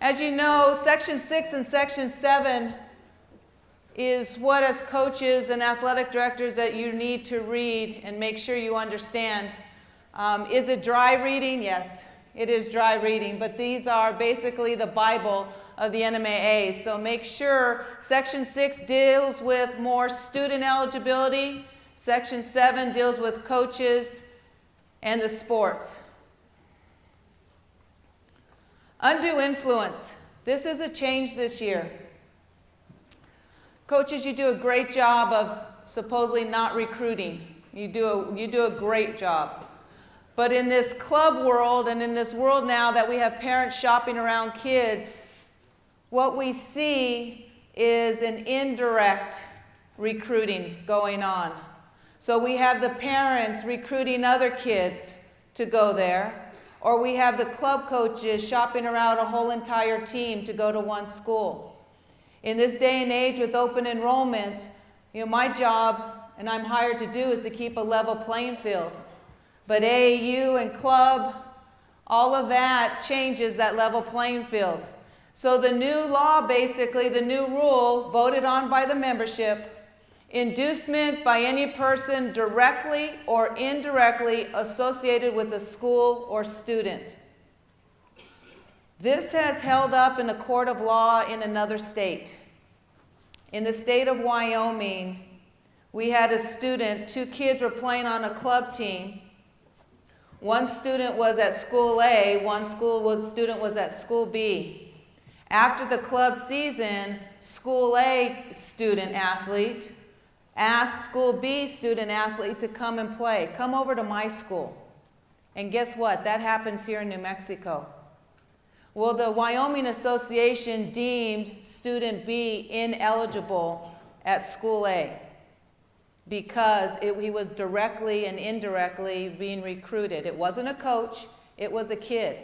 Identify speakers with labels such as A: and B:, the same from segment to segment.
A: As you know, Section 6 and Section 7 is what, as coaches and athletic directors, that you need to read and make sure you understand. Is it dry reading? Yes, it is dry reading, but these are basically the Bible of the NMAA. So make sure Section 6 deals with more student eligibility. Section 7 deals with coaches and the sports. Undue influence. This is a change this year. Coaches, you do a great job of supposedly not recruiting. You do a great job. But in this club world and in this world now that we have parents shopping around kids, what we see is an indirect recruiting going on. So we have the parents recruiting other kids to go there, or we have the club coaches shopping around a whole entire team to go to one school. In this day and age with open enrollment, my job, and I'm hired to do, is to keep a level playing field. But AAU and club, all of that changes that level playing field. So the new law, basically, the new rule voted on by the membership, inducement by any person directly or indirectly associated with a school or student. This has held up in a court of law in another state. In the state of Wyoming, we had a student, 2 kids were playing on a club team. One student was at school A, one student was at school B. After the club season, school A student athlete asked school B student athlete to come and play. Come over to my school. And guess what? That happens here in New Mexico. Well, the Wyoming Association deemed student B ineligible at school A because he was directly and indirectly being recruited. It wasn't a coach, it was a kid.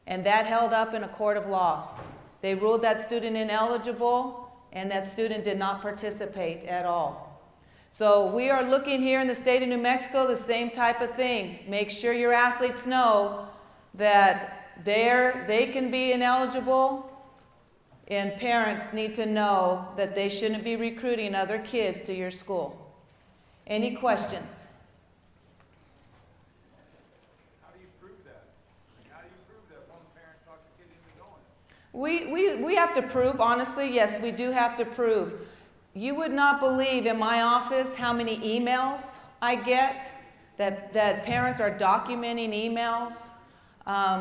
A: And that held up in a court of law. They ruled that student ineligible, and that student did not participate at all. So we are looking here in the state of New Mexico, the same type of thing. Make sure your athletes know that they can be ineligible, and parents need to know that they shouldn't be recruiting other kids to your school. Any questions? We have to prove, honestly, yes, we do have to prove. You would not believe in my office how many emails I get that parents are documenting emails,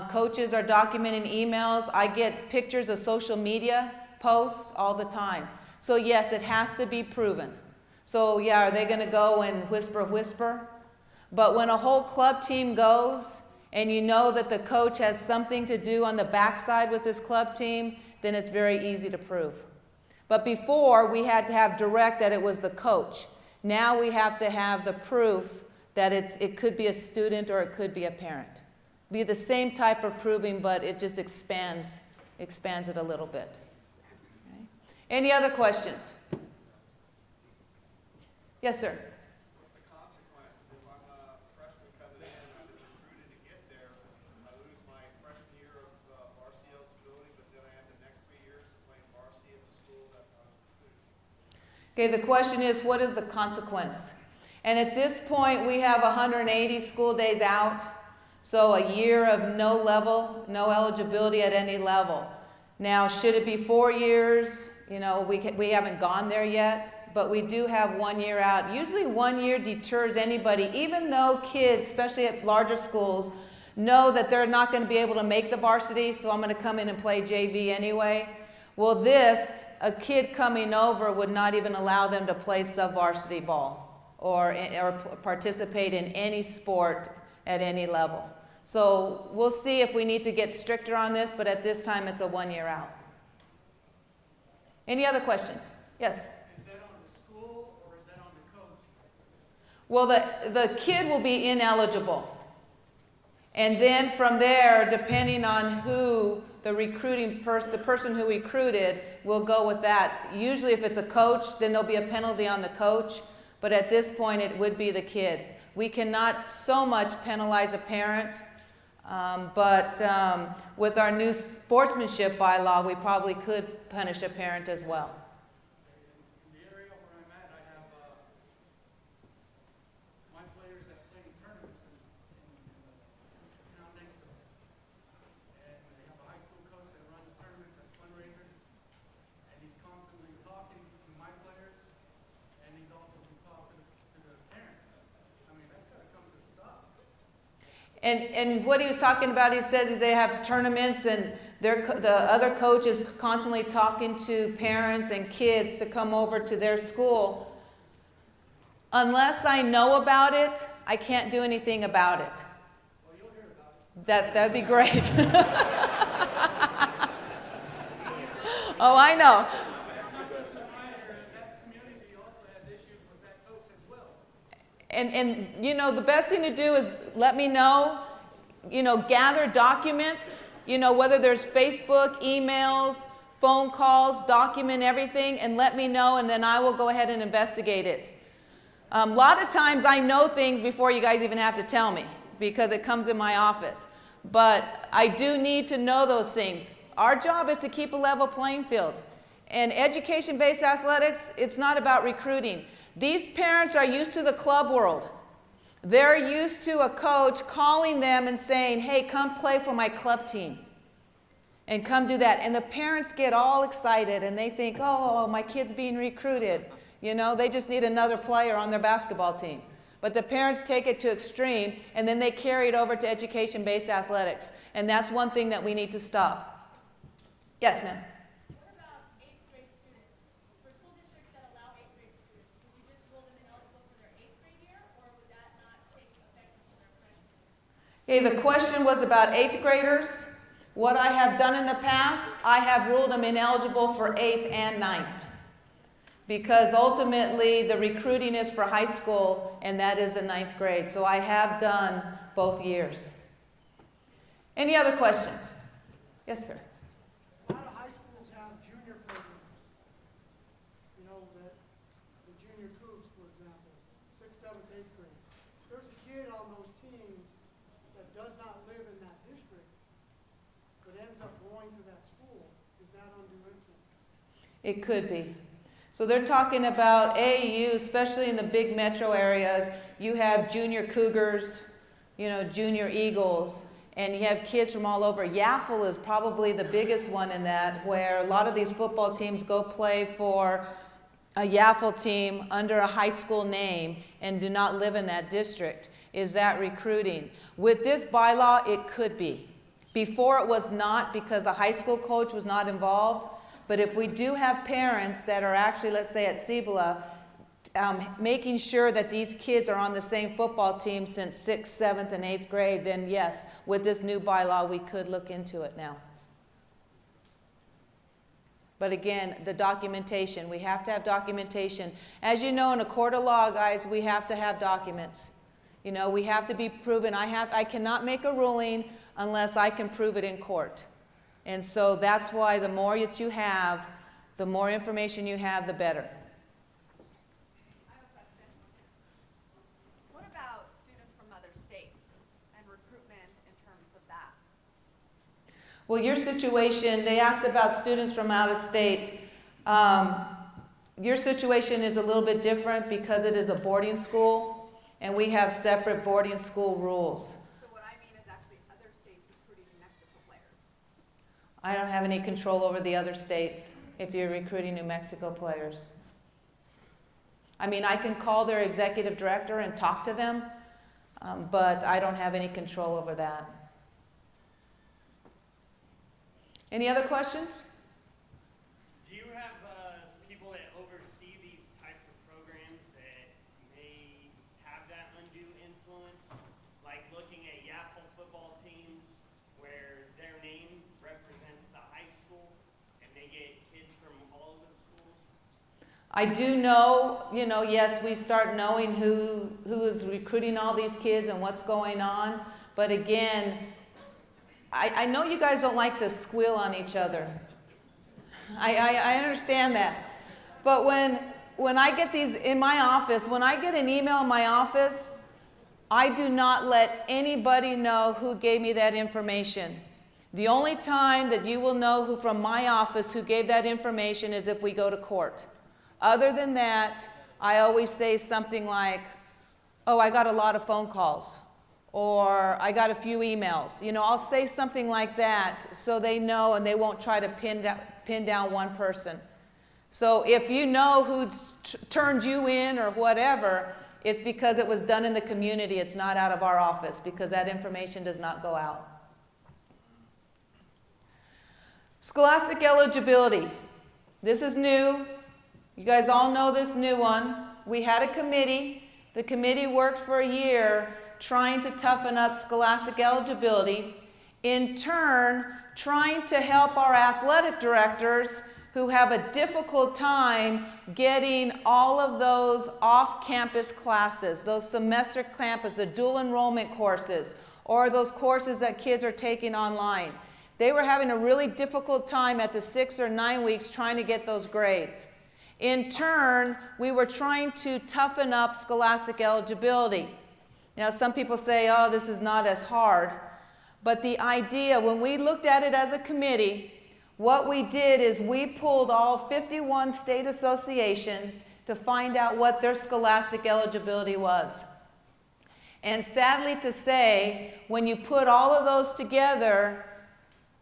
A: coaches are documenting emails. I get pictures of social media posts all the time. So yes, it has to be proven. So yeah, are they going to go and whisper? But when a whole club team goes, and you know that the coach has something to do on the backside with this club team, then it's very easy to prove. But before, we had to have direct that it was the coach. Now we have to have the proof that it could be a student or it could be a parent. Be the same type of proving, but it just expands it a little bit. Okay. Any other questions? Yes, sir. Okay, the question is, what is the consequence? And at this point, we have 180 school days out, so a year of no eligibility at any level. Now, should it be 4 years? We haven't gone there yet, but we do have 1 year out. Usually 1 year deters anybody, even though kids, especially at larger schools, know that they're not going to be able to make the varsity, so I'm going to come in and play JV anyway. Well, a kid coming over would not even allow them to play sub-varsity ball or participate in any sport at any level. So we'll see if we need to get stricter on this, but at this time it's a 1 year out. Any other questions? Yes?
B: Is that on the school or is that on the coach?
A: Well, the kid will be ineligible. And then from there, depending on who the person who recruited will go with that. Usually if it's a coach, then there'll be a penalty on the coach, but at this point it would be the kid. We cannot so much penalize a parent But with our new sportsmanship bylaw, we probably could punish a parent as well.
B: In the area where I'm at, I have my players that play in tournaments in the town next to us. And they have a high school coach that runs tournaments as fundraisers, and he's constantly talking to my players, and he's also talking to the parents. I mean, that's got to come to a stop.
A: And what he was talking about, he said that they have tournaments and the other coach is constantly talking to parents and kids to come over to their school. Unless I know about it, I can't do anything about it.
B: Well, you'll hear about it.
A: That'd be great. Oh, I know.
B: That's not just in my area. That community also has issues with that coach as well.
A: And you know, the best thing to do is let me know, gather documents, whether there's Facebook, emails, phone calls, document everything, and let me know, and then I will go ahead and investigate it. A lot of times I know things before you guys even have to tell me, because it comes in my office. But I do need to know those things. Our job is to keep a level playing field. And education-based athletics, it's not about recruiting. These parents are used to the club world. They're used to a coach calling them and saying, hey, come play for my club team. And come do that. And the parents get all excited and they think, oh, my kid's being recruited. They just need another player on their basketball team. But the parents take it to extreme and then they carry it over to education-based athletics. And that's one thing that we need to stop. Yes, ma'am.
C: What about 8th grade students? For school districts that allow 8th grade students, would you just rule them ineligible for their 8th grade year, or would that not take effect until their freshman year?
A: Okay, the question was about 8th graders. What I have done in the past, I have ruled them ineligible for 8th and 9th. Because ultimately the recruiting is for high school and that is the 9th grade. So I have done both years. Any other questions? Yes, sir.
D: A lot of high schools have junior programs. The junior Cougs, for example, 6th, 7th, 8th grade. There's a kid on those teams that does not live in that district, but ends up going to that school. Is that undue influence?
A: It could be. So they're talking about AAU, especially in the big metro areas. You have junior Cougars, junior Eagles, and you have kids from all over. Yaffle is probably the biggest one in that, where a lot of these football teams go play for a Yaffle team under a high school name and do not live in that district. Is that recruiting? With this bylaw, it could be. Before it was not, because the high school coach was not involved. But if we do have parents that are actually, let's say at Cibola, making sure that these kids are on the same football team since 6th, 7th, and 8th grade, then yes, with this new bylaw, we could look into it now. But again, the documentation, we have to have documentation. As you know, in a court of law, guys, we have to have documents. We have to be proven. I cannot make a ruling unless I can prove it in court. And so that's why the more that you have, the more information you have, the better.
C: I have a question. What about students from other states and recruitment in terms of that?
A: Well, your situation, they asked about students from out of state. Your situation is a little bit different because it is a boarding school, and we have separate boarding school rules.
C: So what I mean is actually other states recruiting New Mexico players.
A: I don't have any control over the other states if you're recruiting New Mexico players. I mean, I can call their executive director and talk to them, but I don't have any control over that. Any other questions?
E: Do you have people that oversee these types of programs that may have that undue influence? Like looking at Yaffle football teams where their name represents the high school and they get kids from all over the schools?
A: I do know, yes, we start knowing who is recruiting all these kids and what's going on. But again, I know you guys don't like to squeal on each other. I understand that. But when I get these in my office, when I get an email in my office, I do not let anybody know who gave me that information. The only time that you will know who from my office who gave that information is if we go to court. Other than that, I always say something like, oh, I got a lot of phone calls, or I got a few emails. You know, I'll say something like that so they know and they won't try to pin down one person. So if you know who turned you in or whatever, it's because it was done in the community. It's not out of our office, because that information does not go out. Scholastic eligibility. This is new. You guys all know this new one. We had a committee. The committee worked for a year trying to toughen up scholastic eligibility, in turn trying to help our athletic directors who have a difficult time getting all of those off-campus classes, those semester campus, the dual enrollment courses, or those courses that kids are taking online. They were having a really difficult time at the 6 or 9 weeks trying to get those grades. In turn, we were trying to toughen up scholastic eligibility. Now, some people say, oh, this is not as hard. But the idea, when we looked at it as a committee, what we did is we pulled all 51 state associations to find out what their scholastic eligibility was. And sadly to say, when you put all of those together,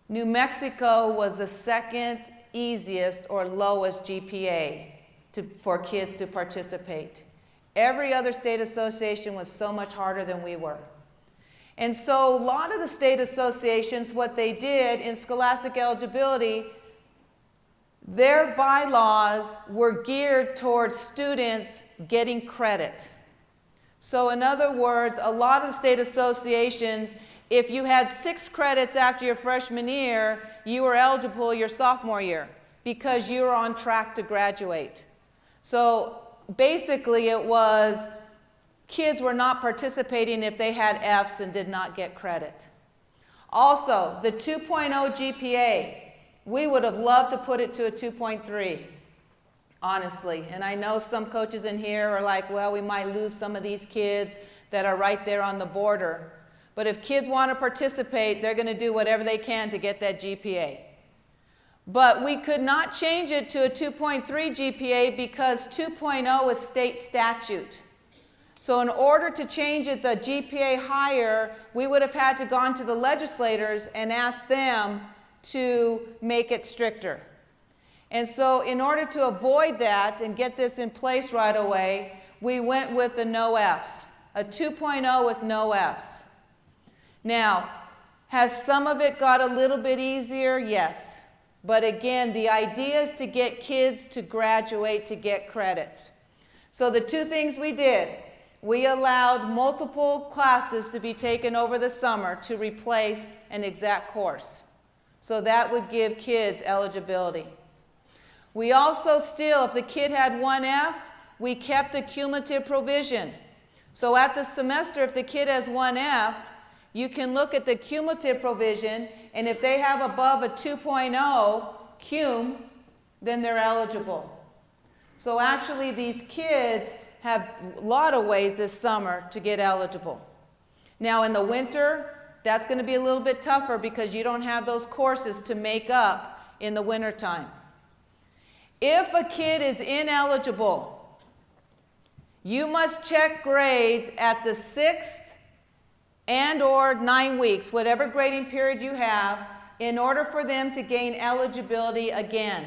A: New Mexico was the second easiest or lowest GPA for kids to participate. Every other state association was so much harder than we were. And so a lot of the state associations, what they did in scholastic eligibility, their bylaws were geared towards students getting credit. So in other words, a lot of the state associations, if you had 6 credits after your freshman year, you were eligible your sophomore year because you were on track to graduate. So basically it was kids were not participating if they had Fs and did not get credit. Also, the 2.0 GPA, we would have loved to put it to a 2.3, honestly. And I know some coaches in here are like, well, we might lose some of these kids that are right there on the border. But if kids want to participate, they're going to do whatever they can to get that GPA. But we could not change it to a 2.3 GPA because 2.0 is state statute. So in order to change it, the GPA higher, we would have had to gone to the legislators and ask them to make it stricter. And so in order to avoid that and get this in place right away, we went with the no Fs, a 2.0 with no Fs. Now, has some of it got a little bit easier? Yes. But again, the idea is to get kids to graduate to get credits. So the two things we did, we allowed multiple classes to be taken over the summer to replace an exact course. So that would give kids eligibility. We also still, if the kid had 1 F, we kept the cumulative provision. So at the semester, if the kid has 1 F, you can look at the cumulative provision, and if they have above a 2.0 cum, then they're eligible. So actually these kids have a lot of ways this summer to get eligible. Now in the winter, that's going to be a little bit tougher because you don't have those courses to make up in the wintertime. If a kid is ineligible, you must check grades at the 6th and or 9 weeks, whatever grading period you have, in order for them to gain eligibility again.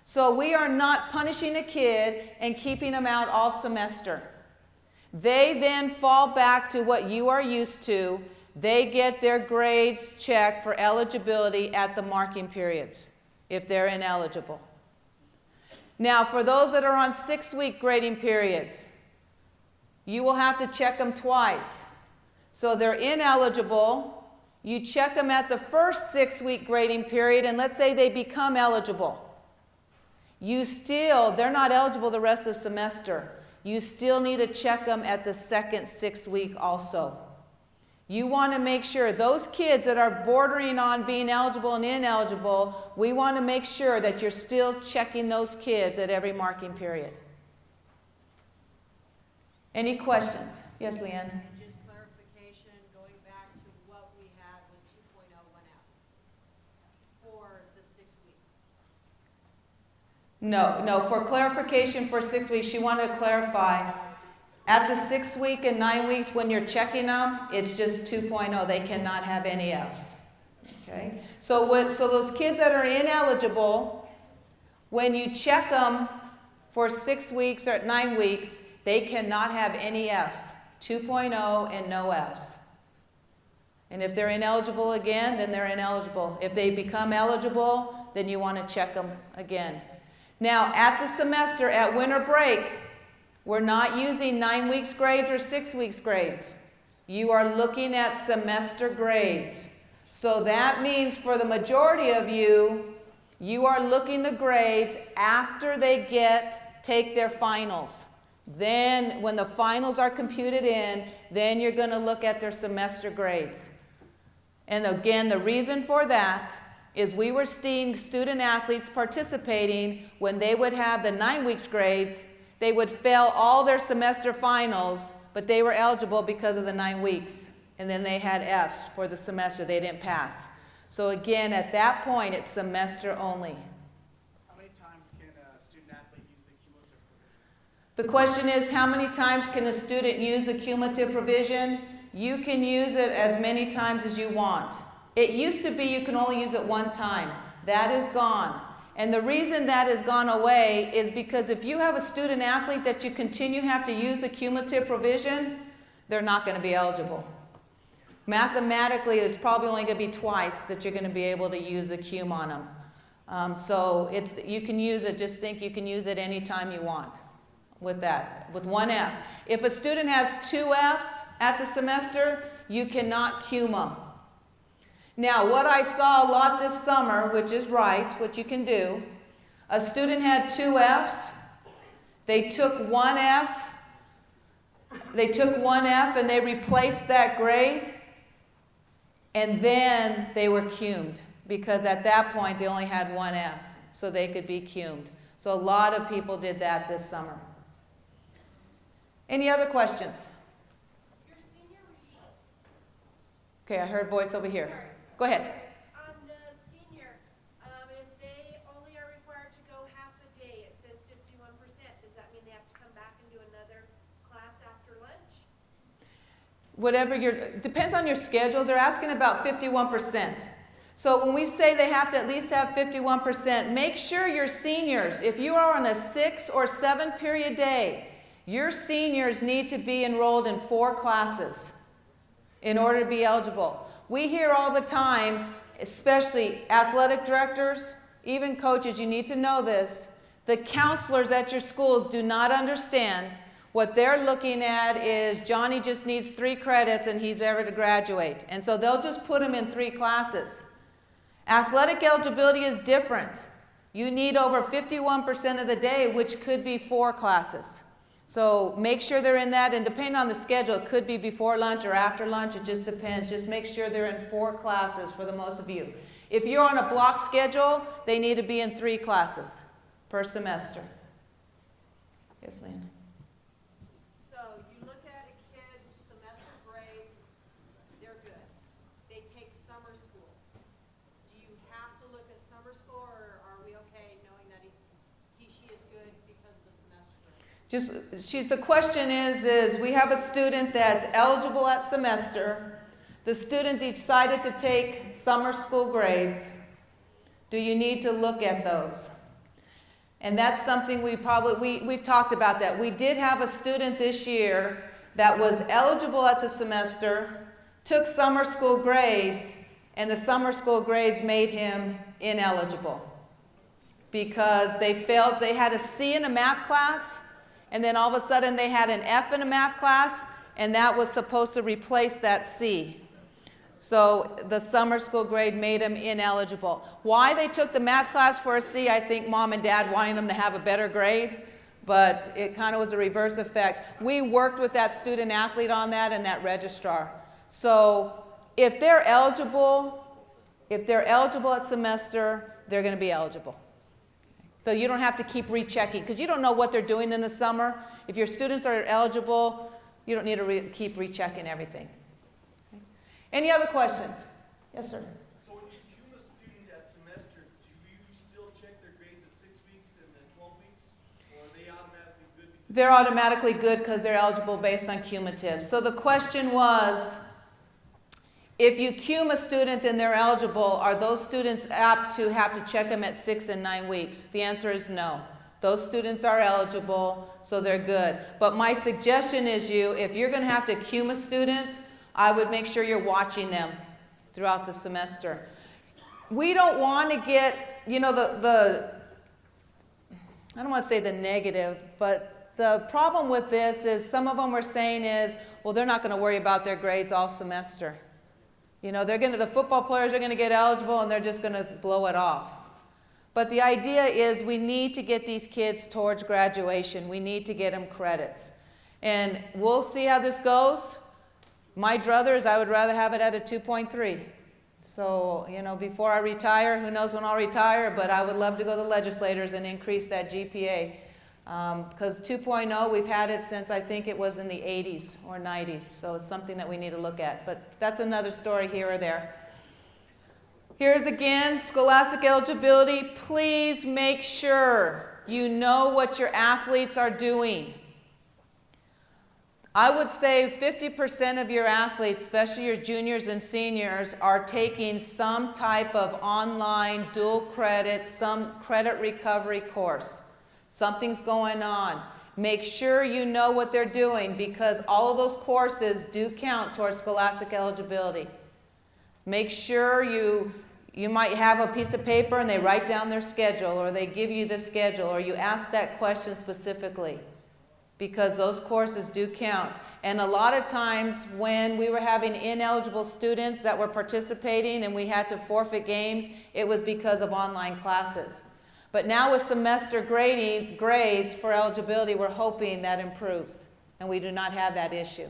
A: So we are not punishing a kid and keeping them out all semester. They then fall back to what you are used to. They get their grades checked for eligibility at the marking periods, if they're ineligible. Now, for those that are on 6-week grading periods, you will have to check them twice. So they're ineligible, you check them at the first 6-week grading period, and let's say they become eligible. They're not eligible the rest of the semester. You still need to check them at the second 6th week also. You want to make sure those kids that are bordering on being eligible and ineligible, we want to make sure that you're still checking those kids at every marking period. Any questions? Yes, Leanne?
F: Just
A: No, for clarification for 6 weeks, she wanted to clarify. At the 6 week and 9 weeks when you're checking them, it's just 2.0. They cannot have any Fs. Okay? So those kids that are ineligible, when you check them for 6 weeks or 9 weeks, they cannot have any Fs. 2.0 and no Fs. And if they're ineligible again, then they're ineligible. If they become eligible, then you want to check them again. Now, at the semester, at winter break, we're not using 9 weeks grades or 6 weeks grades. You are looking at semester grades. So that means for the majority of you, you are looking the grades after they take their finals. Then, when the finals are computed in, then you're going to look at their semester grades. And again, the reason for that is we were seeing student athletes participating when they would have the 9 weeks grades. They would fail all their semester finals, but they were eligible because of the 9 weeks. And then they had Fs for the semester. They didn't pass. So again, at that point, it's semester only.
B: How many times can a student athlete use the cumulative provision?
A: The question is, how many times can a student use the cumulative provision? You can use it as many times as you want. It used to be you can only use it one time. That is gone. And the reason that has gone away is because if you have a student athlete that you continue have to use the cumulative provision, they're not going to be eligible. Mathematically, it's probably only going to be twice that you're going to be able to use the cum on them. So you can use it, just think you can use it anytime you want with that, with one F. If a student has 2 Fs at the semester, you cannot cum them. Now, what I saw a lot this summer, which is right, what you can do, a student had 2 Fs, they took 1 F, and they replaced that grade, and then they were cummed, because at that point they only had 1 F, so they could be cummed. So a lot of people did that this summer. Any other questions?
C: Your senior release,
A: Okay, I heard voice over here. Go ahead.
C: on the senior, if they only are required to go half a day, it says 51%. Does that mean they have to come back and do another class after lunch?
A: Depends on your schedule. They're asking about 51%. So when we say they have to at least have 51%, make sure your seniors, if you are on a 6 or 7 period day, your seniors need to be enrolled in 4 classes in order to be eligible. We hear all the time, especially athletic directors, even coaches, you need to know this, the counselors at your schools do not understand. What they're looking at is Johnny just needs 3 credits and he's ever to graduate. And so they'll just put him in 3 classes. Athletic eligibility is different. You need over 51% of the day, which could be 4 classes. So make sure they're in that, and depending on the schedule, it could be before lunch or after lunch. It just depends. Just make sure they're in 4 classes for the most of you. If you're on a block schedule, they need to be in 3 classes per semester. Yes, Lynn?
F: So you look at a kid's semester grade, they're good. They take summer school. Do you have to look at summer school, or are we okay knowing that she is good because of the semester grade?
A: The question is we have a student that's eligible at semester. The student decided to take summer school grades. Do you need to look at those? And that's something we've talked about that. We did have a student this year that was eligible at the semester, took summer school grades, and the summer school grades made him ineligible because they failed. They had a C in a math class, and then all of a sudden they had an F in a math class, and that was supposed to replace that C. So the summer school grade made him ineligible. Why they took the math class for a C, I think mom and dad wanted them to have a better grade, but it kind of was a reverse effect. We worked with that student athlete on that and that registrar. So if they're eligible at semester, they're going to be eligible. So you don't have to keep rechecking because you don't know what they're doing in the summer. If your students are eligible, you don't need to keep rechecking everything. Okay. Any other questions? Yes, sir.
G: So when you cum a student at semester, do you still check their grades at 6 weeks and then
A: They're automatically good because they're eligible based on cumulative. So the question was, if you cum a student and they're eligible, are those students apt to have to check them at 6 and 9 weeks? The answer is no. Those students are eligible, so they're good. But my suggestion is if you're going to have to cum a student, I would make sure you're watching them throughout the semester. We don't want to get, I don't want to say the negative, but the problem with this is some of them are saying is, well, they're not going to worry about their grades all semester. The football players are going to get eligible and they're just going to blow it off. But the idea is we need to get these kids towards graduation. We need to get them credits. And we'll see how this goes. My druthers, I would rather have it at a 2.3. So, before I retire, who knows when I'll retire, but I would love to go to the legislators and increase that GPA. Because 2.0, we've had it since I think it was in the 80s or 90s. So it's something that we need to look at. But that's another story here or there. Here's again, scholastic eligibility. Please make sure you know what your athletes are doing. I would say 50% of your athletes, especially your juniors and seniors, are taking some type of online dual credit, some credit recovery course. Something's going on. Make sure you know what they're doing because all of those courses do count towards scholastic eligibility. Make sure you might have a piece of paper and they write down their schedule or they give you the schedule or you ask that question specifically because those courses do count. And a lot of times when we were having ineligible students that were participating and we had to forfeit games, it was because of online classes. But now with semester grades for eligibility, we're hoping that improves and we do not have that issue.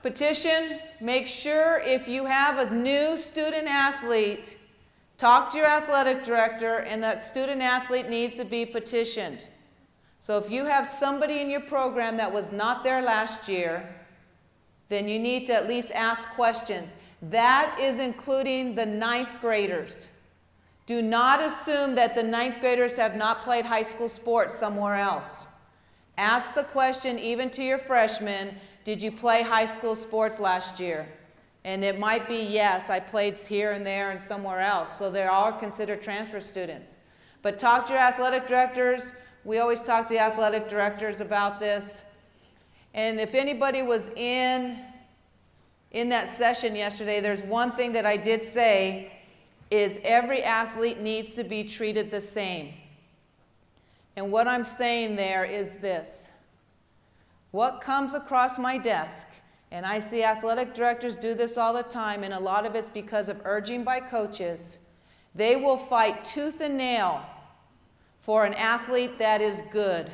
A: Petition, make sure if you have a new student athlete, talk to your athletic director and that student athlete needs to be petitioned. So if you have somebody in your program that was not there last year, then you need to at least ask questions. That is including the 9th graders. Do not assume that the 9th graders have not played high school sports somewhere else. Ask the question even to your freshmen, did you play high school sports last year? And it might be, yes, I played here and there and somewhere else. So they're all considered transfer students. But talk to your athletic directors. We always talk to the athletic directors about this. And if anybody was in that session yesterday, there's one thing that I did say is every athlete needs to be treated the same. And what I'm saying there is this. What comes across my desk, and I see athletic directors do this all the time, and a lot of it's because of urging by coaches, they will fight tooth and nail for an athlete that is good.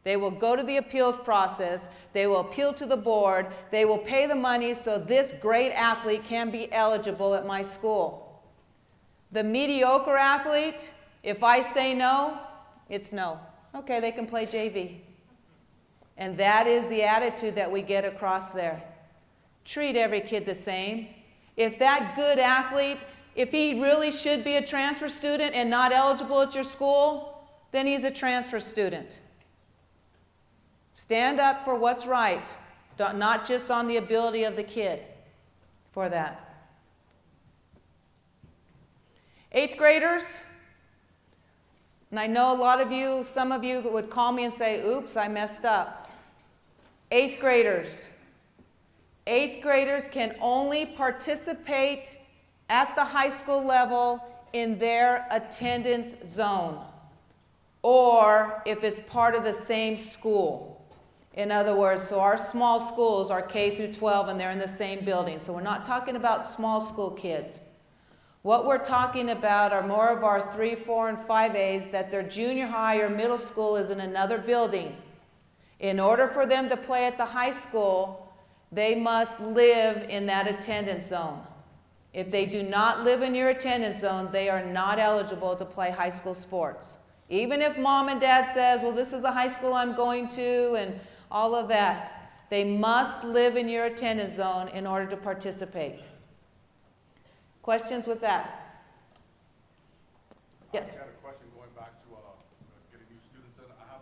A: They will go to the appeals process, they will appeal to the board, they will pay the money so this great athlete can be eligible at my school. The mediocre athlete, if I say no, it's no. Okay, they can play JV. And that is the attitude that we get across there. Treat every kid the same. If that good athlete, if he really should be a transfer student and not eligible at your school, then he's a transfer student. Stand up for what's right, not just on the ability of the kid for that. 8th graders, and I know a lot of you, some of you would call me and say, oops, I messed up. 8th graders. 8th graders can only participate at the high school level in their attendance zone, or if it's part of the same school. In other words, so our small schools are K through 12 and they're in the same building. So we're not talking about small school kids. What we're talking about are more of our 3, 4, and 5As that their junior high or middle school is in another building. In order for them to play at the high school, they must live in that attendance zone. If they do not live in your attendance zone, they are not eligible to play high school sports. Even if mom and dad says, well, this is the high school I'm going to, and all of that, they must live in your attendance zone in order to participate. Questions with that? Yes?
G: I got a question going back to getting new students in. I have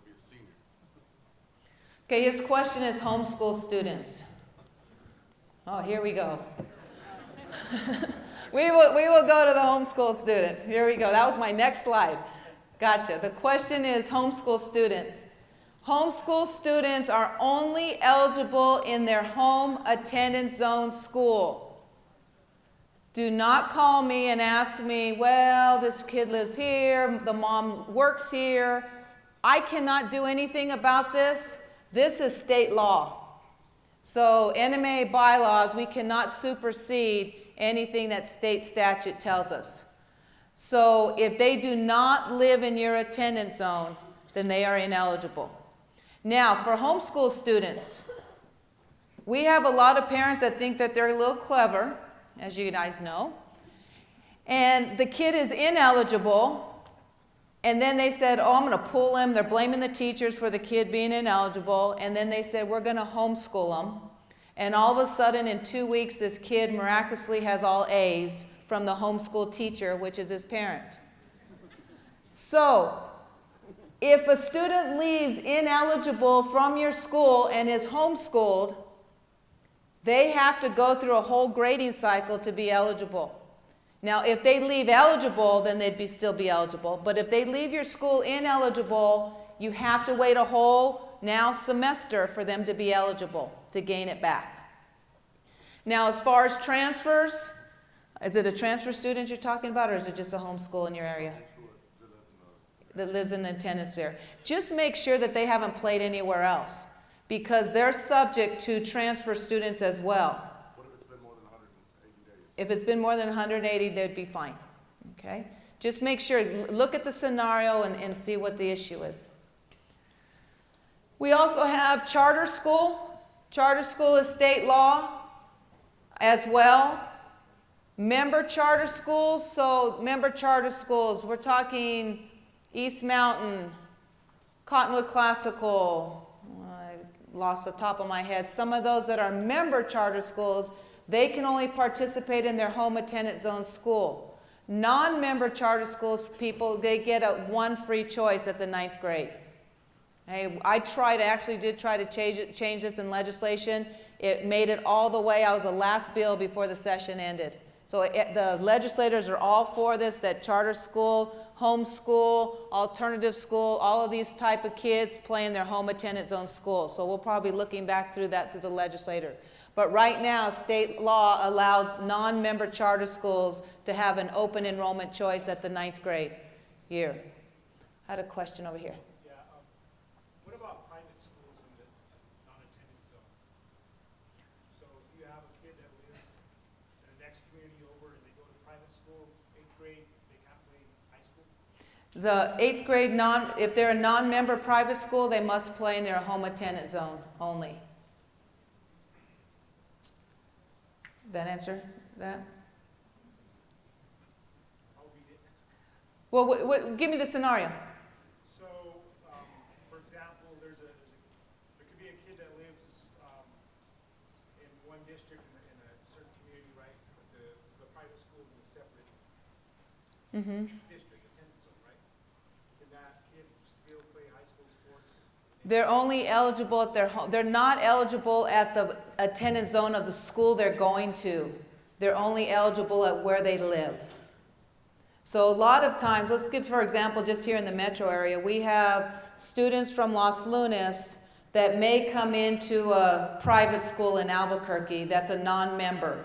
G: be a senior.
A: Okay, his question is homeschool students. Oh, here we go. we will go to the homeschool student. Here we go. That was my next slide. Gotcha. The question is homeschool students. Homeschool students are only eligible in their home attendance zone school. Do not call me and ask me, well, this kid lives here, the mom works here. I cannot do anything about this. This is state law. So NMA bylaws, we cannot supersede anything that state statute tells us. So if they do not live in your attendance zone, then they are ineligible. Now, for homeschool students, we have a lot of parents that think that they're a little clever, as you guys know, and the kid is ineligible, and then they said, oh, I'm going to pull him. They're blaming the teachers for the kid being ineligible, and then they said, we're going to homeschool him. And all of a sudden, in 2 weeks, this kid miraculously has all A's from the homeschool teacher, which is his parent. So, if a student leaves ineligible from your school and is homeschooled, they have to go through a whole grading cycle to be eligible. Now, if they leave eligible, then they'd still be eligible. But if they leave your school ineligible, you have to wait a whole semester for them to be eligible to gain it back. Now, as far as transfers, is it a transfer student you're talking about, or is it just a homeschool in your area that lives in the attendance area? Just make sure that they haven't played anywhere else, because they're subject to transfer students as well.
G: What if it's been more than 180 days?
A: If it's been more than 180, they'd be fine. Okay? Just make sure, look at the scenario and see what the issue is. We also have charter school. Charter school is state law as well. Member charter schools, so member charter schools, we're talking East Mountain, Cottonwood Classical, I lost the top of my head. Some of those that are member charter schools, they can only participate in their home attendance zone school. Non-member charter schools people, they get one free choice at the 9th grade. I did try to change this in legislation. It made it all the way. I was the last bill before the session ended. So the legislators are all for this, that charter school, homeschool, alternative school, all of these type of kids play in their home attendance zone school. So we'll probably be looking back through that to the legislator. But right now, state law allows non-member charter schools to have an open enrollment choice at the 9th grade year. I had a question over here.
B: Yeah, what about private schools in the non-attendance zone? So if you have a kid that lives in the next community over and they go to private school, 8th grade, they can't play high school?
A: The 8th grade, if they're a non-member private school, they must play in their home attendance zone only. That answer that?
B: I'll read it.
A: Well, give me the scenario.
B: So, for example, there could be a kid that lives in one district in a certain community, right? But the private school is in a separate district, attendance zone, right? Can that kid still play high school sports?
A: They're only eligible at their home. They're not eligible at the attendance zone of the school they're going to. They're only eligible at where they live. So a lot of times, let's give, for example, just here in the metro area, we have students from Los Lunas that may come into a private school in Albuquerque that's a non-member.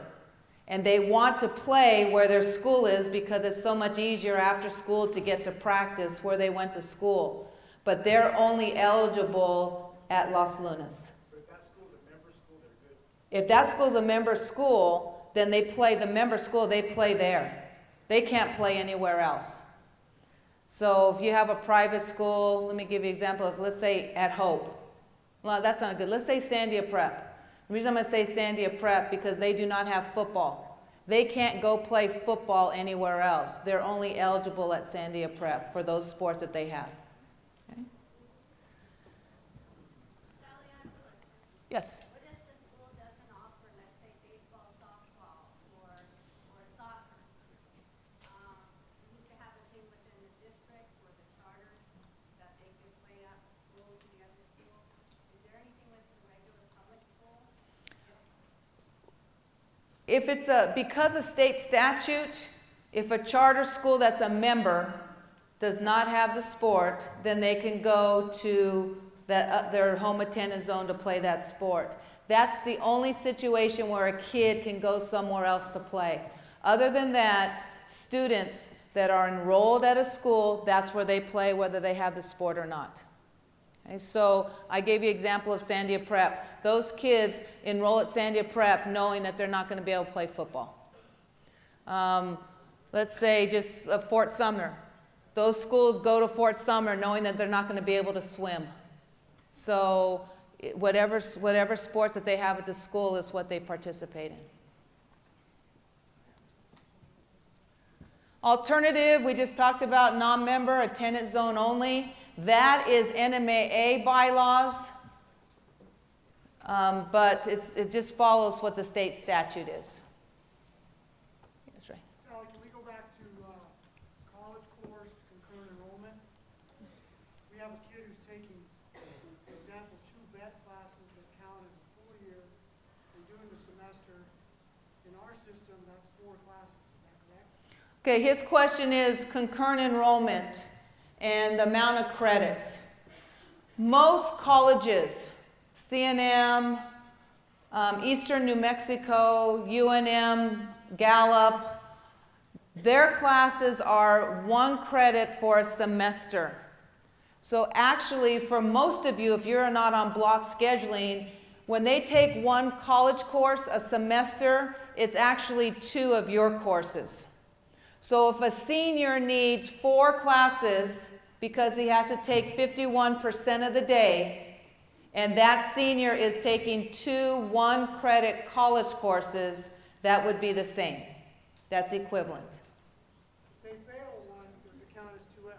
A: And they want to play where their school is because it's so much easier after school to get to practice where they went to school. But they're only eligible at Los Lunas.
B: But if that school's a member school, they're good.
A: If that school's a member school, then they play the member school, they play there. They can't play anywhere else. So if you have a private school, let me give you an example of, let's say, at Hope. Well, that's not good. Let's say Sandia Prep. The reason I'm going to say Sandia Prep because they do not have football. They can't go play football anywhere else. They're only eligible at Sandia Prep for those sports that they have. Okay?
C: Sally, I have a question.
A: Yes.
C: What if the school doesn't offer, let's say, baseball, softball, or soccer? We used to have a thing within the district or the charter that they could play at school.
A: if it's because of state statute, if a charter school that's a member does not have the sport, then they can go to their home attendance zone to play that sport. That's the only situation where a kid can go somewhere else to play. Other than that, students that are enrolled at a school, that's where they play whether they have the sport or not. Okay, so I gave you an example of Sandia Prep. Those kids enroll at Sandia Prep knowing that they're not going to be able to play football. Let's say just Fort Sumner. Those schools go to Fort Sumner knowing that they're not going to be able to swim. So whatever sports that they have at the school is what they participate in. Alternative, we just talked about non-member, attendance zone only. That is NMAA bylaws, but it just follows what the state statute is. That's right.
D: Sally, can we go back to college course, concurrent enrollment? We have a kid who's taking, for example, 2 vet classes that count as a full year. They're doing the semester. In our system, that's 4 classes. Is that correct?
A: Okay, his question is concurrent enrollment and the amount of credits. Most colleges, CNM, Eastern New Mexico, UNM, Gallup, their classes are 1 credit for a semester. So actually, for most of you, if you're not on block scheduling, when they take 1 college course a semester, it's actually 2 of your courses. So if a senior needs 4 classes because he has to take 51% of the day, and that senior is taking 2 1-credit college courses, that would be the same. That's equivalent.
D: If they fail one, does it count as 2F?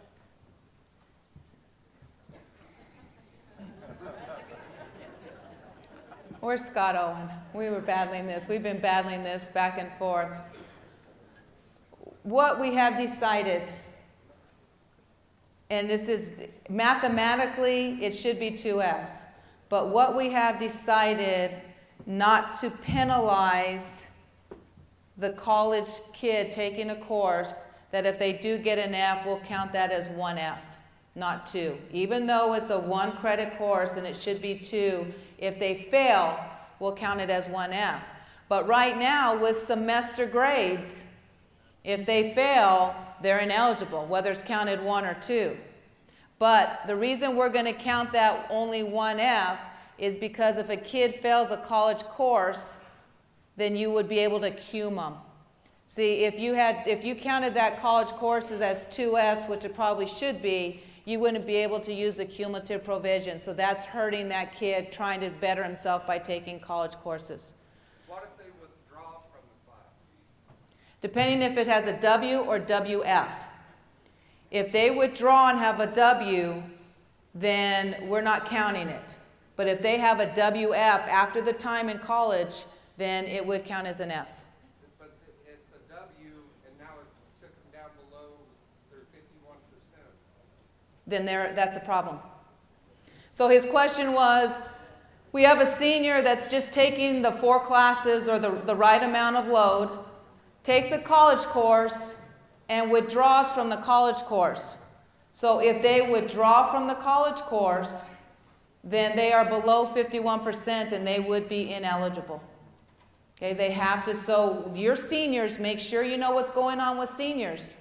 A: Where's Scott Owen? We were battling this. We've been battling this back and forth. What we have decided, and this is mathematically, it should be 2Fs, but what we have decided not to penalize the college kid taking a course, that if they do get an F, we'll count that as 1F, not 2. Even though it's a 1-credit course and it should be 2, if they fail, we'll count it as 1F. But right now, with semester grades, if they fail, they're ineligible, whether it's counted 1 or 2. But the reason we're going to count that only 1F is because if a kid fails a college course, then you would be able to cum them. See, if you counted that college courses as 2Fs, which it probably should be, you wouldn't be able to use the cumulative provision. So that's hurting that kid trying to better himself by taking college courses.
H: What if they withdraw from the class?
A: Depending if it has a W or WF. If they withdraw and have a W, then we're not counting it. But if they have a WF after the time in college, then it would count as an F.
H: But it's a W, and now it took them down below their 51%.
A: Then that's a problem. So his question was, we have a senior that's just taking the 4 classes or the right amount of load, takes a college course, and withdraws from the college course. So if they withdraw from the college course, then they are below 51% and they would be ineligible. Okay, they have to, so your seniors, make sure you know what's going on with seniors.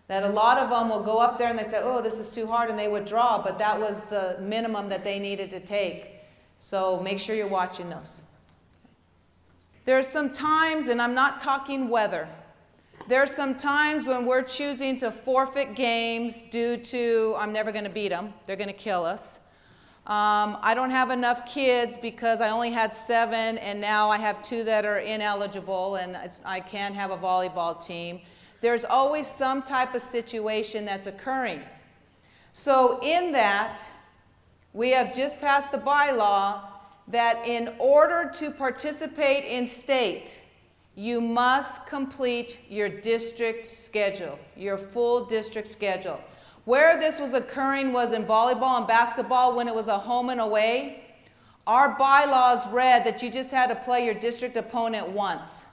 A: That a lot of them will go up there and they say, oh, this is too hard, and they withdraw, but that was the minimum that they needed to take. So make sure you're watching those. There are some times, and I'm not talking weather, there are some times when we're choosing to forfeit games due to, I'm never going to beat them, they're going to kill us. I don't have enough kids because I only had 7 and now I have 2 that are ineligible and I can't have a volleyball team. There's always some type of situation that's occurring. So in that, we have just passed the bylaw that in order to participate in state, you must complete your district schedule, your full district schedule. Where this was occurring was in volleyball and basketball when it was a home and away. Our bylaws read that you just had to play your district opponent once.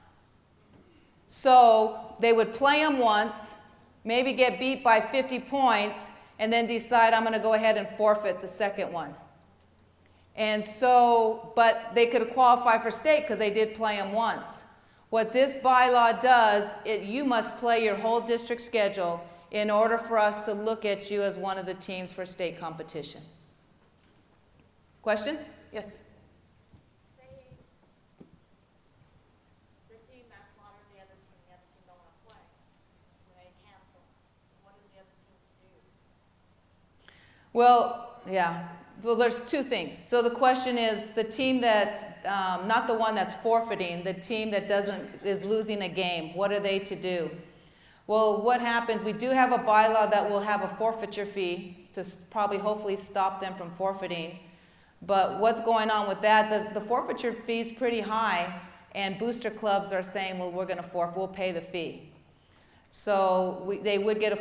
A: So they would play them once, maybe get beat by 50 points, and then decide I'm going to go ahead and forfeit the second one. And so, but they could qualify for state because they did play them once. What this bylaw does, you must play your whole district schedule in order for us to look at you as one of the teams for state competition. Questions? Yes?
C: Say the team that slaughtered the other team don't want to play. When they cancel, what is the other team to do?
A: Well, yeah. Well, there's two things. So the question is the team that, not the one that's forfeiting, the team that is losing a game, what are they to do? Well, what happens, we do have a bylaw that will have a forfeiture fee to probably hopefully stop them from forfeiting. But what's going on with that, the forfeiture fee is pretty high, and booster clubs are saying, well, we're going to forfeit, we'll pay the fee. So they would get a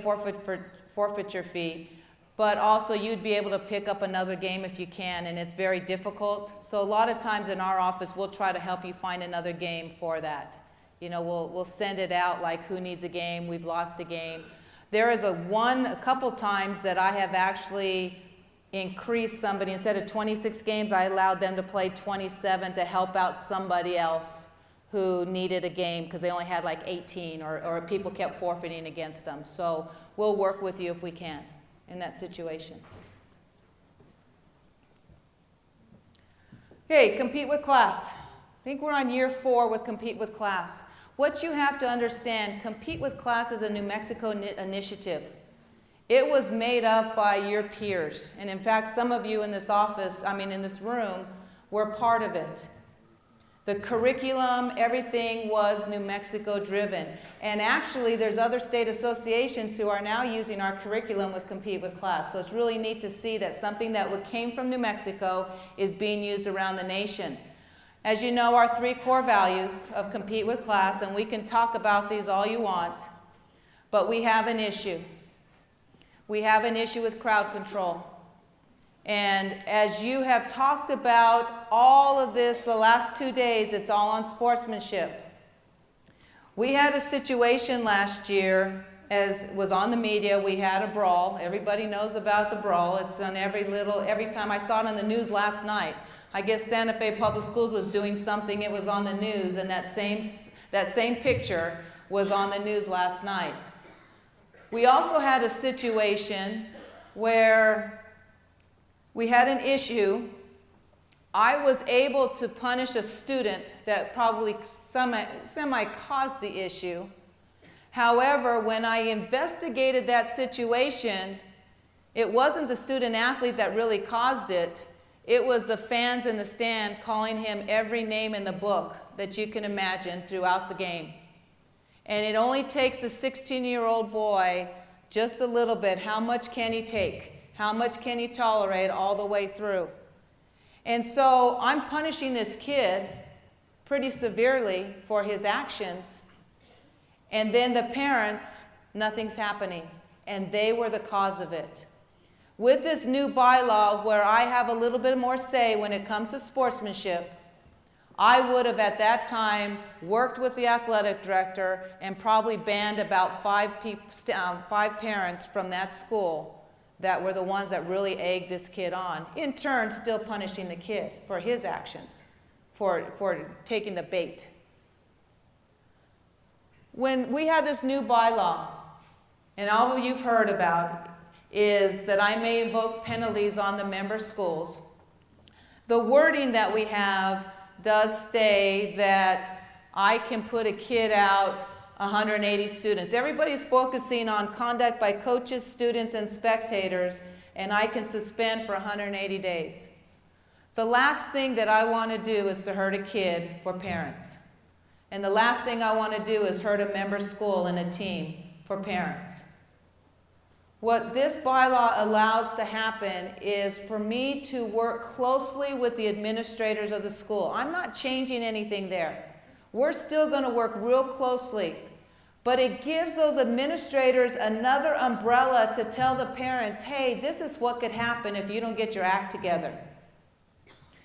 A: forfeiture fee. But also you'd be able to pick up another game if you can, and it's very difficult. So a lot of times in our office, we'll try to help you find another game for that. You know, we'll send it out like who needs a game, we've lost a game. There is a couple times that I have actually increased somebody. Instead of 26 games, I allowed them to play 27 to help out somebody else who needed a game because they only had like 18 or people kept forfeiting against them. So we'll work with you if we can in that situation. Okay, compete with class. I think we're on year 4 with compete with class. What you have to understand, compete with class is a New Mexico initiative. It was made up by your peers. And in fact, some of you in this office, in this room, were part of it. The curriculum, everything was New Mexico driven. And actually, there's other state associations who are now using our curriculum with Compete with Class. So it's really neat to see that something that came from New Mexico is being used around the nation. As you know, our 3 core values of Compete with Class, and we can talk about these all you want, but we have an issue. We have an issue with crowd control. And as you have talked about all of this the last 2 days, it's all on sportsmanship. We had a situation last year, as was on the media, we had a brawl. Everybody knows about the brawl. It's on every time I saw it on the news last night. I guess Santa Fe Public Schools was doing something, it was on the news, and that same picture was on the news last night. We also had a situation where we had an issue. I was able to punish a student that probably semi-caused the issue. However, when I investigated that situation, it wasn't the student athlete that really caused it. It was the fans in the stand calling him every name in the book that you can imagine throughout the game. And it only takes a 16-year-old boy just a little bit. How much can he take? How much can he tolerate all the way through? And so I'm punishing this kid pretty severely for his actions. And then the parents, nothing's happening. And they were the cause of it. With this new bylaw where I have a little bit more say when it comes to sportsmanship, I would have at that time worked with the athletic director and probably banned about 5 parents from that school that were the ones that really egged this kid on, in turn still punishing the kid for his actions, for taking the bait. When we have this new bylaw, and all of you've heard about, is that I may invoke penalties on the member schools. The wording that we have does say that I can put a kid out 180 students. Everybody's focusing on conduct by coaches, students, and spectators, and I can suspend for 180 days. The last thing that I want to do is to hurt a kid for parents. And the last thing I want to do is hurt a member school and a team for parents. What this bylaw allows to happen is for me to work closely with the administrators of the school. I'm not changing anything there. We're still going to work real closely. But it gives those administrators another umbrella to tell the parents, hey, this is what could happen if you don't get your act together.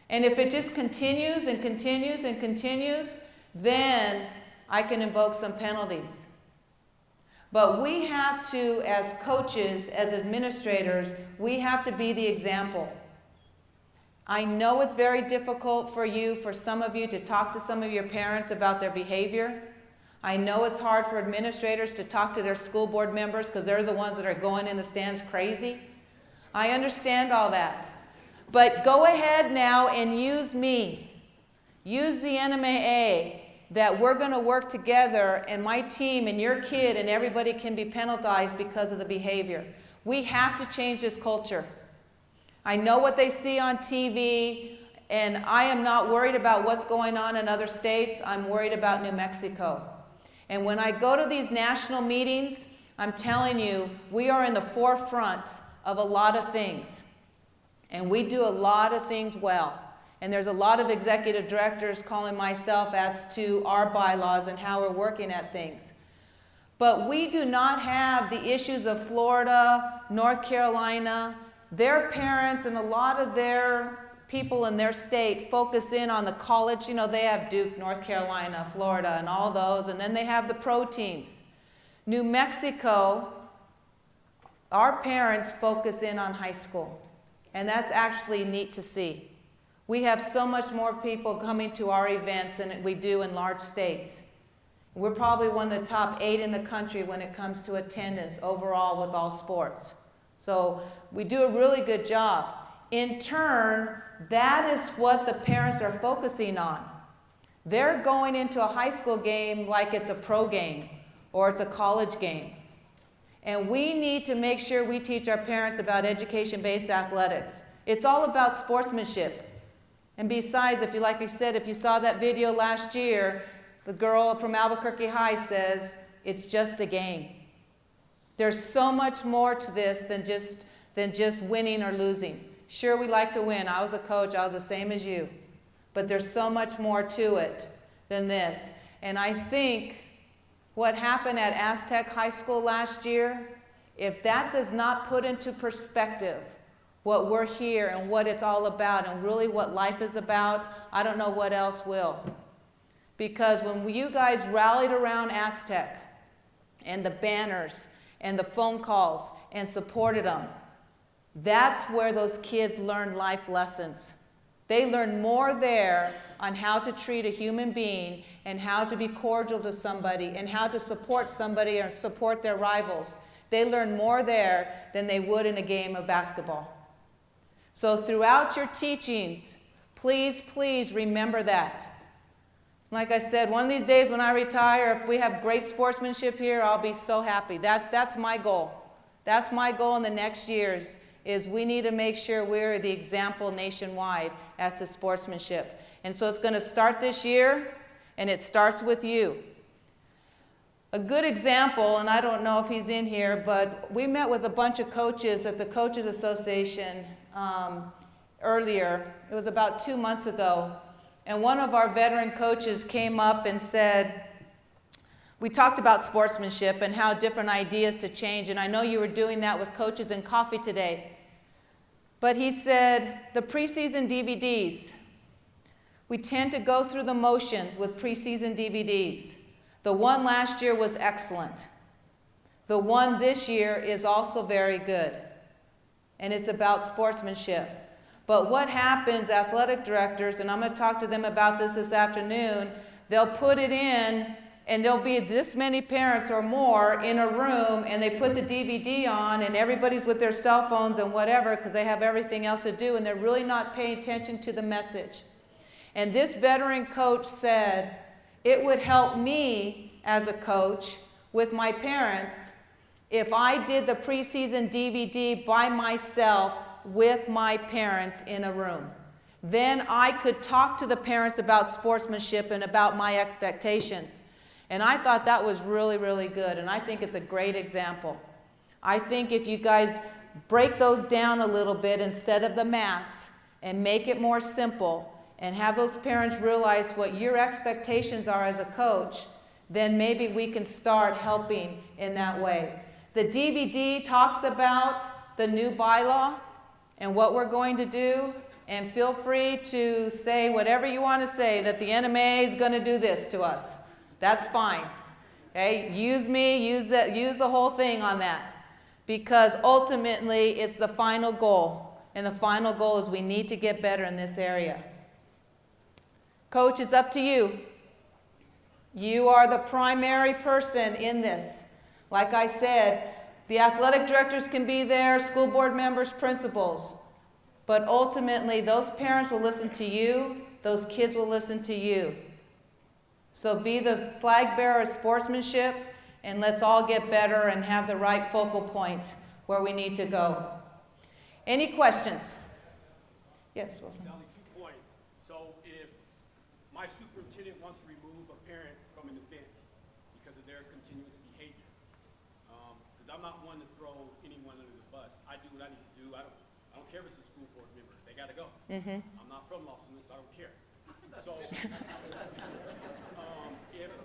A: And if it just continues and continues and continues, then I can invoke some penalties. But we have to, as coaches, as administrators, we have to be the example. I know it's very difficult for you, for some of you, to talk to some of your parents about their behavior. I know it's hard for administrators to talk to their school board members because they're the ones that are going in the stands crazy. I understand all that. But go ahead now and use me. Use the NMAA, that we're going to work together, and my team and your kid and everybody can be penalized because of the behavior. We have to change this culture. I know what they see on TV, and I am not worried about what's going on in other states. I'm worried about New Mexico. And when I go to these national meetings, I'm telling you, we are in the forefront of a lot of things. And we do a lot of things well. And there's a lot of executive directors calling myself as to our bylaws and how we're working at things. But we do not have the issues of Florida, North Carolina. Their parents and a lot of their people in their state focus in on the college. You know, they have Duke, North Carolina, Florida, and all those. And then they have the pro teams. New Mexico, our parents focus in on high school. And that's actually neat to see. We have so much more people coming to our events than we do in large states. We're probably one of the top 8 in the country when it comes to attendance overall with all sports. So we do a really good job. In turn, that is what the parents are focusing on. They're going into a high school game like it's a pro game or it's a college game. And we need to make sure we teach our parents about education-based athletics. It's all about sportsmanship. And besides, if you, like I said, if you saw that video last year, the girl from Albuquerque High says, it's just a game. There's so much more to this than just winning or losing. Sure, we like to win. I was a coach. I was the same as you. But there's so much more to it than this. And I think what happened at Aztec High School last year, if that does not put into perspective what we're here and what it's all about and really what life is about, I don't know what else will. Because when you guys rallied around Aztec and the banners and the phone calls and supported them, that's where those kids learned life lessons. They learned more there on how to treat a human being and how to be cordial to somebody and how to support somebody or support their rivals. They learned more there than they would in a game of basketball. So throughout your teachings, please, please remember that. Like I said, one of these days when I retire, if we have great sportsmanship here, I'll be so happy. That's my goal. That's my goal in the next years, is we need to make sure we're the example nationwide as to sportsmanship. And so it's going to start this year, and it starts with you. A good example, and I don't know if he's in here, but we met with a bunch of coaches at the Coaches Association earlier. It was about 2 months ago. And one of our veteran coaches came up and said, we talked about sportsmanship and how different ideas to change, and I know you were doing that with Coaches and Coffee today. But he said, the preseason DVDs, we tend to go through the motions with preseason DVDs. The one last year was excellent. The one this year is also very good. And it's about sportsmanship. But what happens, athletic directors, and I'm going to talk to them about this afternoon, they'll put it in, and there'll be this many parents or more in a room, and they put the DVD on, and everybody's with their cell phones and whatever because they have everything else to do, and they're really not paying attention to the message. And this veteran coach said, it would help me as a coach with my parents if I did the preseason DVD by myself with my parents in a room. Then I could talk to the parents about sportsmanship and about my expectations. And I thought that was really, really good, and I think it's a great example. I think if you guys break those down a little bit instead of the mass and make it more simple and have those parents realize what your expectations are as a coach, then maybe we can start helping in that way. The DVD talks about the new bylaw and what we're going to do, and feel free to say whatever you want to say, that the NMA is going to do this to us. That's fine. Okay, use me, use the whole thing on that. Because ultimately, it's the final goal. And the final goal is we need to get better in this area. Coach, it's up to you. You are the primary person in this. Like I said, the athletic directors can be there, school board members, principals. But ultimately, those parents will listen to you, those kids will listen to you. So be the flag bearer of sportsmanship, and let's all get better and have the right focal point where we need to go. Any questions? Yes, Wilson.
I: Only 2 points. So if my superintendent wants to remove a parent from an event because of their continuous behavior, because I'm not one to throw anyone under the bus. I do what I need to do. I don't care if it's a school board member. They got to go. I'm not from Los Angeles. I don't care. So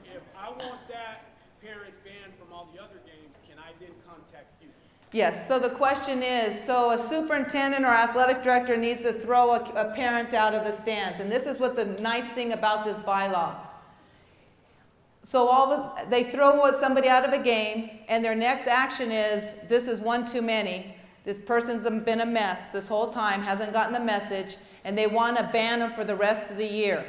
I: if I want that parent banned from all the other games, can I then contact you?
A: Yes, so the question is, so a superintendent or athletic director needs to throw a parent out of the stands. And this is what the nice thing about this bylaw. So they throw somebody out of a game, and their next action is, this is one too many. This person's been a mess this whole time, hasn't gotten the message, and they want to ban them for the rest of the year.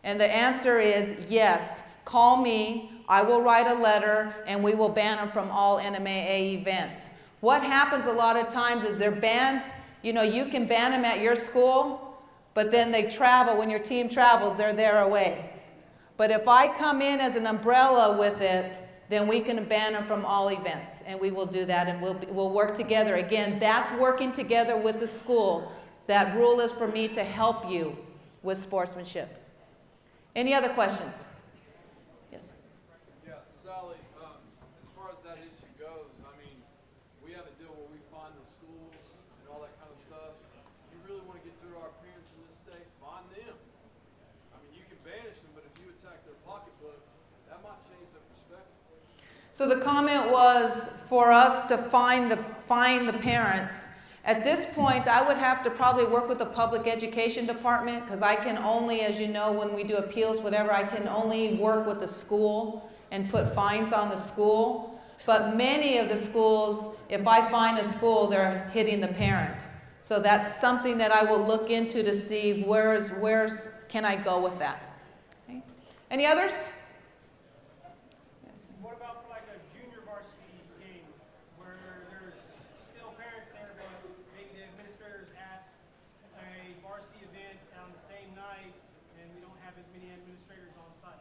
A: And the answer is yes. Call me, I will write a letter, and we will ban them from all NMAA events. What happens a lot of times is they're banned. You know, you can ban them at your school, but then they travel. When your team travels, they're there away. But if I come in as an umbrella with it, then we can ban them from all events, and we will do that, and we'll work together. Again, that's working together with the school. That rule is for me to help you with sportsmanship. Any other questions? Yes.
J: Yeah, Sally, as far as that issue goes, I mean, we have a deal where we fine the schools and all that kind of stuff. You really want to get through to our parents in this state, fine them. I mean, you can banish them, but if you attack their pocketbook, that might change their perspective.
A: So the comment was for us to fine the parents. At this point, I would have to probably work with the public education department, because I can only, as you know, when we do appeals, whatever, I can only work with the school and put fines on the school. But many of the schools, if I fine a school, they're hitting the parent. So that's something that I will look into to see where's can I go with that. Okay. Any others?
B: What about for like a junior varsity game where there's still parents there, but maybe the administrator's at a varsity event on the same night and we don't have as many administrators on site?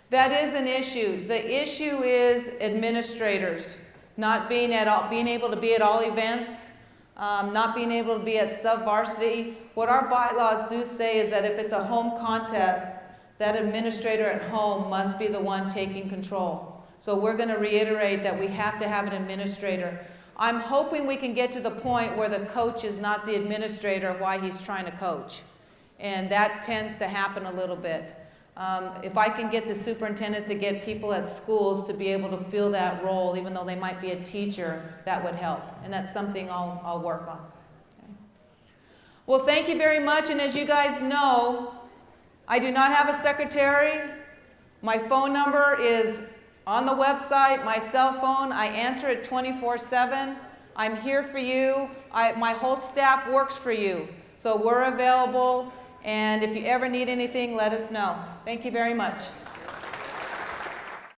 A: That is an issue. The issue is administrators not being able to be at all events, not being able to be at sub-varsity. What our bylaws do say is that if it's a home contest, that administrator at home must be the one taking control. So we're going to reiterate that we have to have an administrator. I'm hoping we can get to the point where the coach is not the administrator while he's trying to coach. And that tends to happen a little bit. If I can get the superintendents to get people at schools to be able to fill that role, even though they might be a teacher, that would help. And that's something I'll work on. Okay. Well, thank you very much. And as you guys know, I do not have a secretary. My phone number is on the website, my cell phone. I answer it 24/7. I'm here for you. My whole staff works for you. So we're available. And if you ever need anything, let us know. Thank you very much.